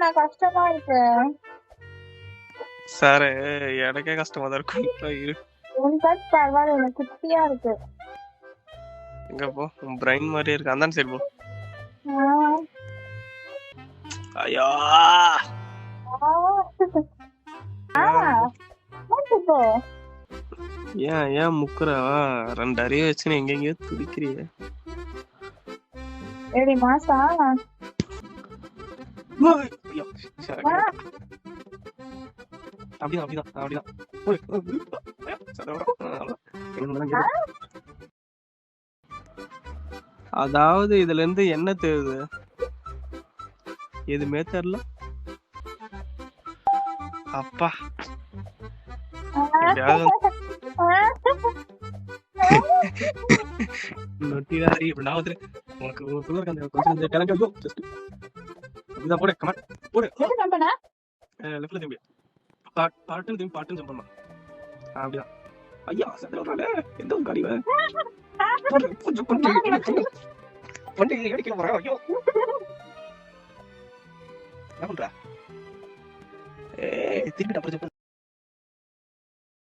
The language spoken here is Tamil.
நான் கஷ்டமா இருக்கு. சார் எனக்கே கஷ்டமா தான் இருக்கும். இரு உனக்காச்சும் பரவாயில்ல, எனக்கு குட்டியா இருக்கு. எங்க போ, உன் பிரைன் மாதிரியே இருக்கு. அந்த சைடு போ. ஐயா ஏன் முக்குறா? 2 அறிவு வச்சுன்னு எங்கெங்கயோ துடிக்கிறிய. ஏடி மாசா அப்படிதான். அதாவது இதுல இருந்து என்ன தெரியுது? எதுவுமே தெரியல. அப்பா நொட்டிடாரி இப்படி உனக்கு கொஞ்சம் டேலண்ட் இருக்கும். ஜஸ்ட் இதுதான் போடு. கமெண்ட் போடு. லெஃப்ட்ல திரும்பி பாட்டுன்னு திரும்பி பாட்டுன்னு ஜம்ப் பண்ணலாம். அப்படிதான். ஐயா சந்திரனால எந்த ஒரு காடி வண்டி அடிக்க போறேன். ஐயோ என்ன பண்ற? திருப்பி அப்புறம்